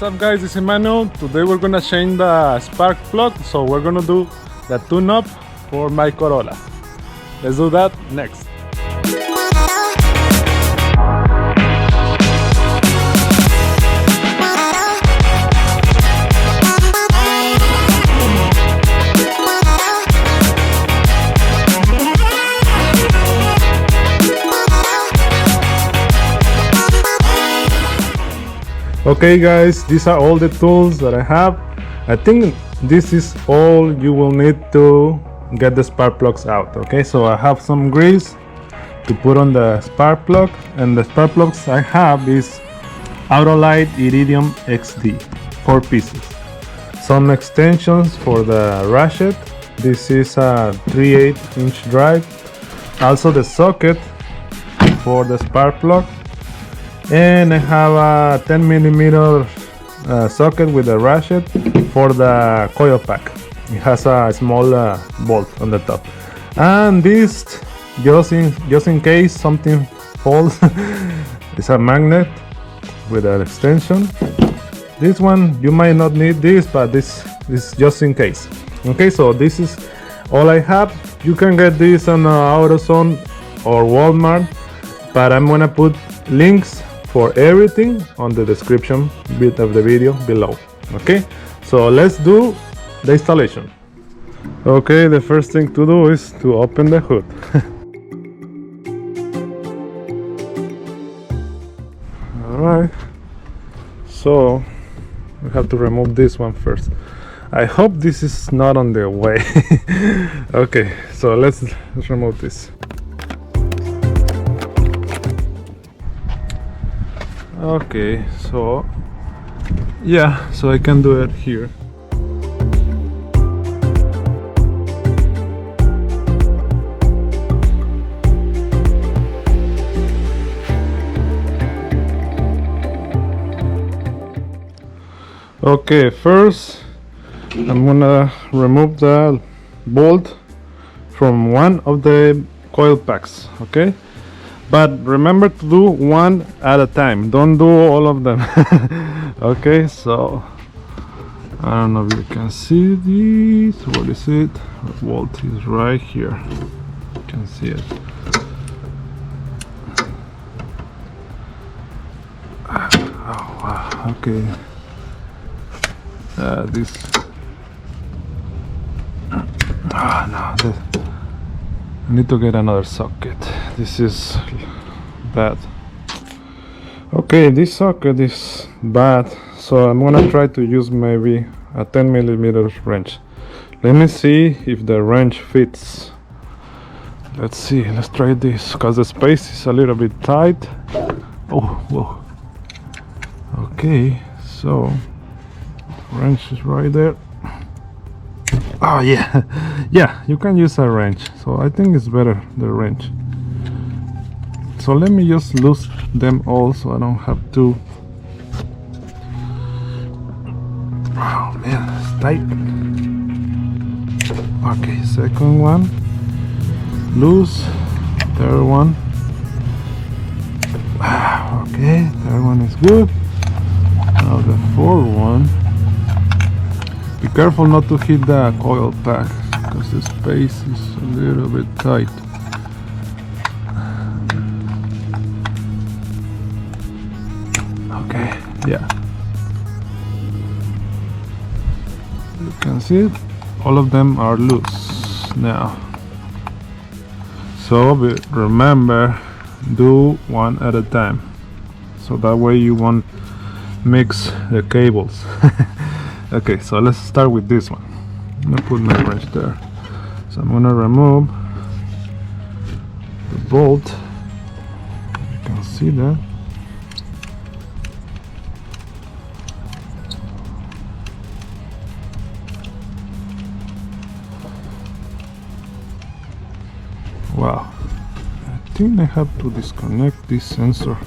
up guys, this is Emmanuel. Today we're gonna change the spark plug, so we're gonna do the tune-up for my Corolla. Let's do that next. Okay guys, these are all the tools that I have. I think this is all you will need to get the spark plugs out. Okay, so I have some grease to put on the spark plug, and the spark plugs I have is Autolite Iridium XD, 4 pieces. Some extensions for the ratchet. This is a 3/8 inch drive. Also the socket for the spark plug. And I have a 10mm socket with a ratchet for the coil pack. It has a small bolt on the top, and this just in case something falls. It's a magnet with an extension. This one you might not need this, but this is just in case. Okay, so this is all I have. You can get this on AutoZone or Walmart, but I'm gonna put links for everything on the description bit of the video below. Okay, so let's do the installation. Okay, the first thing to do is to open the hood. Alright, so we have to remove this one first. I hope this is not on the way. Okay, so let's remove this. Okay, so yeah, so I can do it here. Okay, first I'm gonna remove the bolt from one of the coil packs. Okay, but remember to do one at a time, don't do all of them. Okay, so I don't know if you can see this. What is it? The bolt is right here, you can see it. Oh wow, okay. This no, I need to get another socket. This is bad. Okay, this socket is bad, so I'm gonna try to use maybe a 10mm wrench. Let me see if the wrench fits. Let's see, let's try this, because the space is a little bit tight. Oh, whoa. Okay, so wrench is right there. Oh yeah. Yeah, you can use a wrench, so I think it's better the wrench. So let me just loose them all so I don't have to. Oh man, it's tight. Okay, second one loose, third one. Okay, third one is good. Now the fourth one. Be careful not to hit the coil pack, because the space is a little bit tight. Okay, yeah. You can see it. All of them are loose now. So remember, do one at a time, so that way you won't mix the cables. Okay, so let's start with this one. I'm gonna put my wrench there. So I'm gonna remove the bolt. You can see that. Wow, I think I have to disconnect this sensor.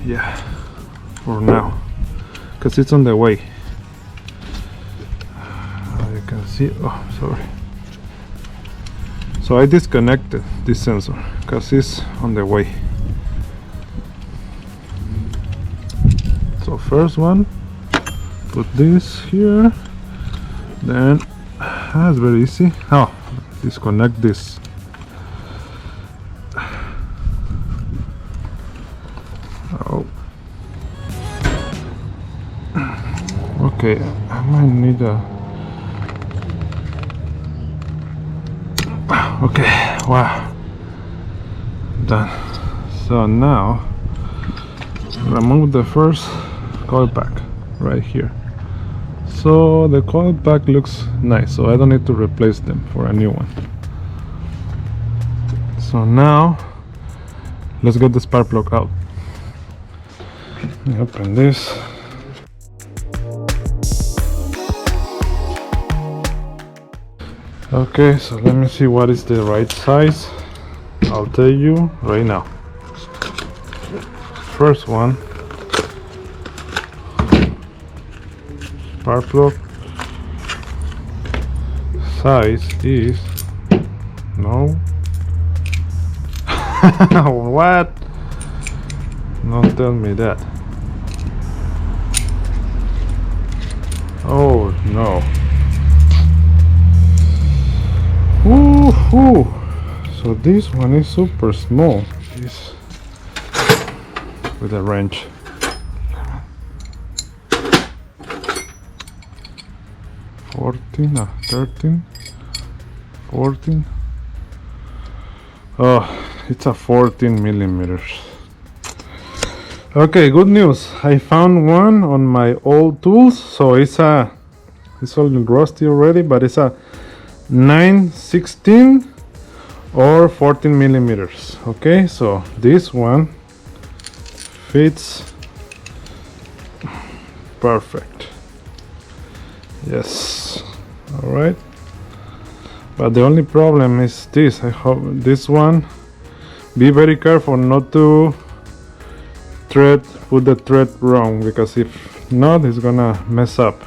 Yeah, for now, because it's on the way. You can see, oh sorry. So I disconnected this sensor because it's on the way. first one, put this here, then that's very easy. Oh, disconnect this. Oh, okay, I might need a. Okay, wow, done. So now remove the first coil pack right here. So the coil pack looks nice, so I don't need to replace them for a new one. So now let's get the spark plug out. Let me open this. Okay, so let me see what is the right size. I'll tell you right now. First one, spark plug size is no. What? Don't tell me that. Oh no. Ooh. So this one is super small. This with a wrench. 13, 14. Oh, it's a 14 millimeters. Okay, good news. I found one on my old tools. So it's all rusty already, but it's a 9/16 or 14 millimeters. Okay, so this one fits perfect. Yes, all right. But the only problem is this. I hope this one, be very careful not to put the thread wrong, because if not, it's gonna mess up.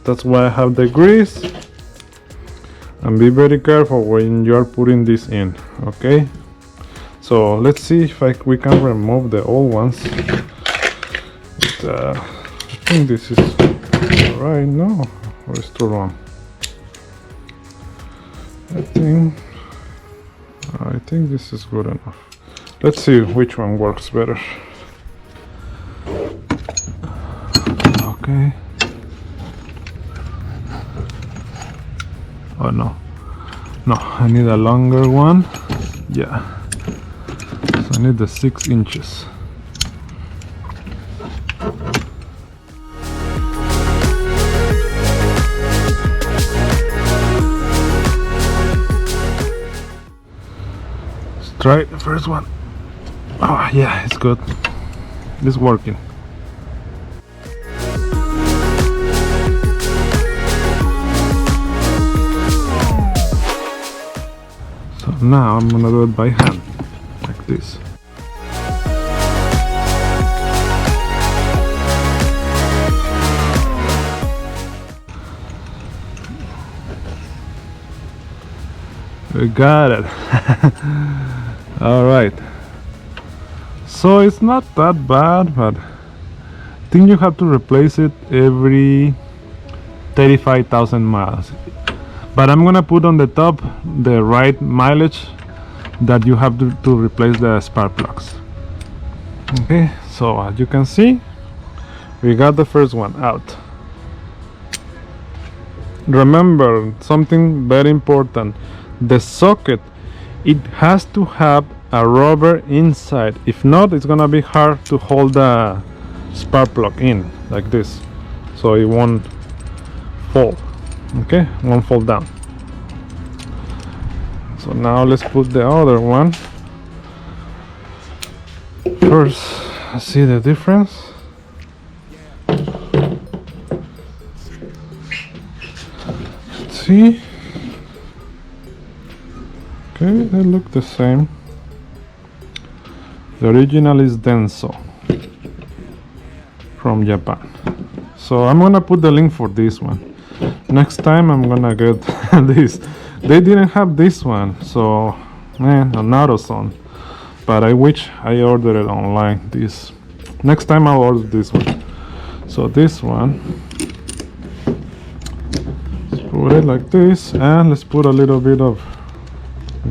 That's why I have the grease. And be very careful when you are putting this in. Okay, so let's see if we can remove the old ones. I think this is right. No, or it's too wrong. I think this is good enough. Let's see which one works better. Okay. Oh no, I need a longer one. Yeah, so I need the 6 inches. Let's try the first one. Oh yeah, it's good. It's working. Now I'm gonna do it by hand, like this. We got it. All right. So it's not that bad, but I think you have to replace it every 35,000 miles. But I'm gonna put on the top the right mileage that you have to replace the spark plugs. Okay, so as you can see, we got the first one out. Remember something very important: the socket, it has to have a rubber inside. If not, it's gonna be hard to hold the spark plug in like this, so it won't fall. Okay, won't fall down. So now let's put the other one. First, see the difference. Let's see. Okay, they look the same. The original is Denso from Japan. So I'm gonna put the link for this one. Next time I'm gonna get this. They didn't have this one, so man, an AutoZone. But I wish I ordered it online. This next time I'll order this one. So this one, let's put it like this, and let's put a little bit of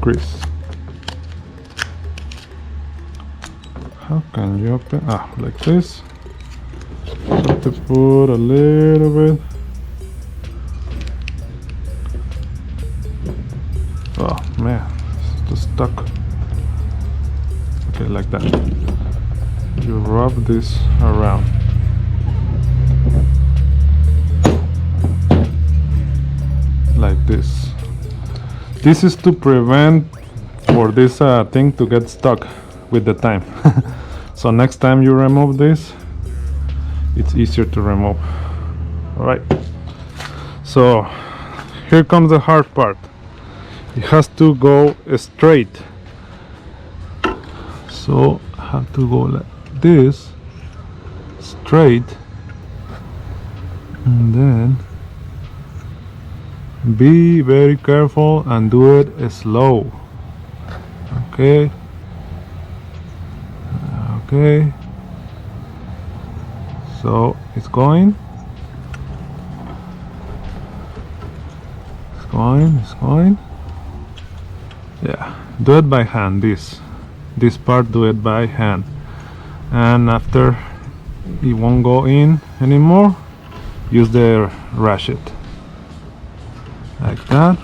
grease. How can you open? Like this. Have to put a little bit. Oh man, it's just stuck. Okay, like that. You rub this around. Like this. This is to prevent for this thing to get stuck with the time. So next time you remove this, it's easier to remove. Alright, so here comes the hard part. It has to go straight, so I have to go like this, straight, and then be very careful and do it slow. Okay, okay, so it's going, it's going. Yeah, do it by hand. This part, do it by hand, and after it won't go in anymore, use the ratchet like that.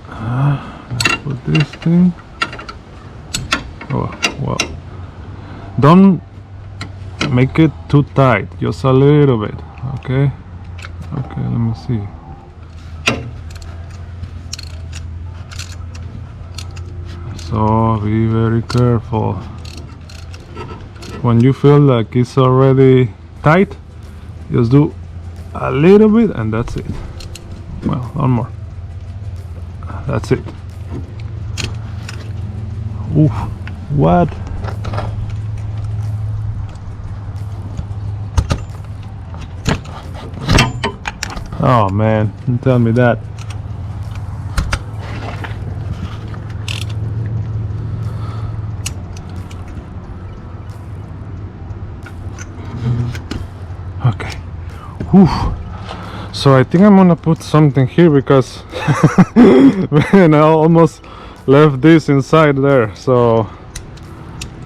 Let's put this thing. Oh well, don't make it too tight, just a little bit. Okay, let me see. So be very careful. When you feel like it's already tight, just do a little bit and that's it. Well, one more. That's it. Oof, what? Oh man, don't tell me that. Okay. Whew. So I think I'm gonna put something here because man, I almost left this inside there. So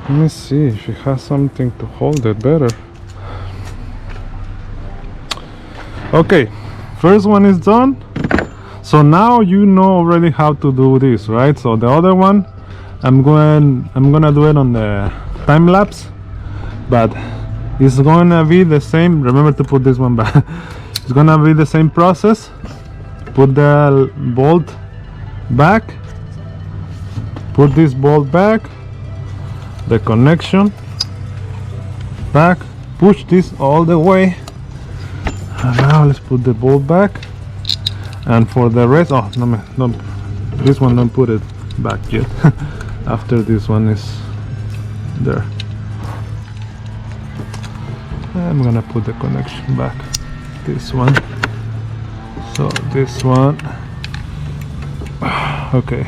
let me see if it has something to hold it better. Okay, first one is done. So now you know already how to do this, right? So the other one, I'm gonna do it on the time lapse, but it's gonna be the same. Remember to put this one back. It's gonna be the same process. Put the bolt back, put this bolt back, the connection back, push this all the way, and now let's put the bolt back. And for the rest, oh no, this one don't put it back yet. After this one is there, I'm gonna put the connection back. This one, so this one. Okay,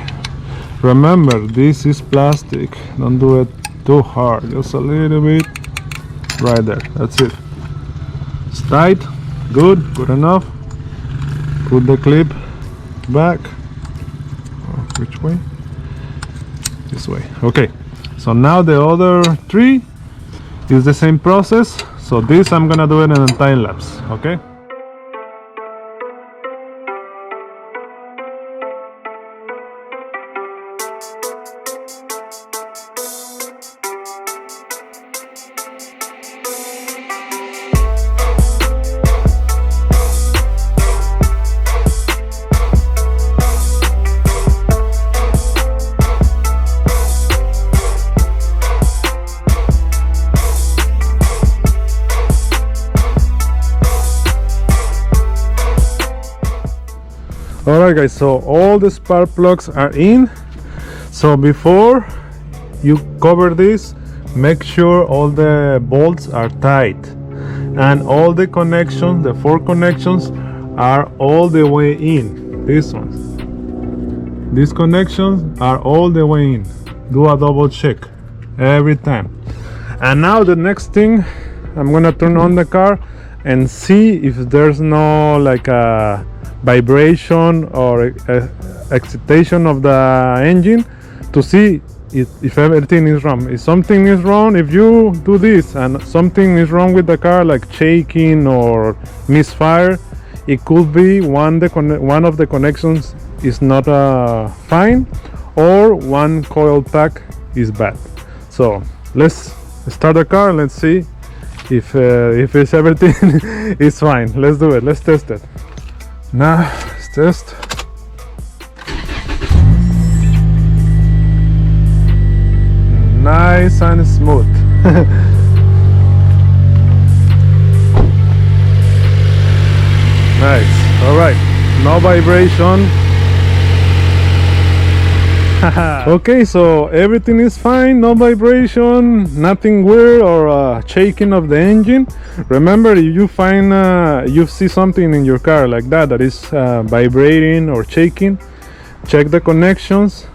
remember this is plastic, don't do it too hard, just a little bit right there. That's it. It's tight, good enough. Put the clip back. Which way? This way. Okay, so now the other three is the same process. So this I'm gonna do it in a time lapse. Okay. Alright guys, so all the spark plugs are in. So before you cover this, make sure all the bolts are tight and all the connections, the 4 connections, are all the way in. These connections are all the way in. Do a double check every time. And now the next thing I'm gonna turn on the car and see if there's no like a vibration or excitation of the engine, to see if everything is wrong. If something is wrong, if you do this and something is wrong with the car, like shaking or misfire, it could be one of the connections is not fine, or one coil pack is bad. So let's start the car. Let's see if it's everything is fine. Let's do it. Let's test it. Now let's test. Nice and smooth. Nice. All right. No vibration. Okay, so everything is fine. No vibration. Nothing weird or shaking of the engine. Remember, if you find you see something in your car like that is vibrating or shaking, check the connections.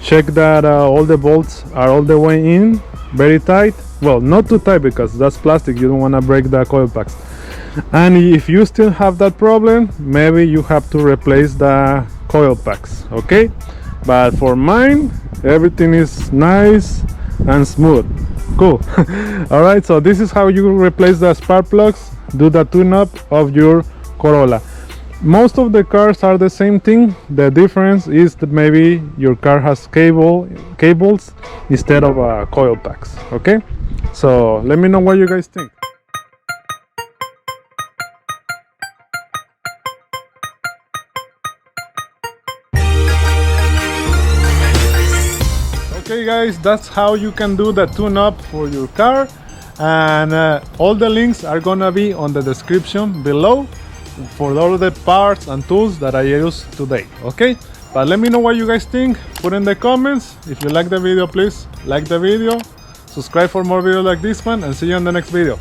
Check that all the bolts are all the way in, very tight. Well, not too tight because that's plastic, you don't want to break the coil packs. And if you still have that problem, maybe you have to replace the coil packs, okay? But for mine, everything is nice and smooth. Cool. All right, so this is how you replace the spark plugs, do the tune-up of your Corolla. Most of the cars are the same thing. The difference is that maybe your car has cables instead of coil packs. Okay, so let me know what you guys think. Okay guys, that's how you can do the tune-up for your car, and all the links are gonna be on the description below for all the parts and tools that I used today. Okay, but let me know what you guys think. Put in the comments. If you like the video, please like the video, subscribe for more videos like this one, and see you in the next video.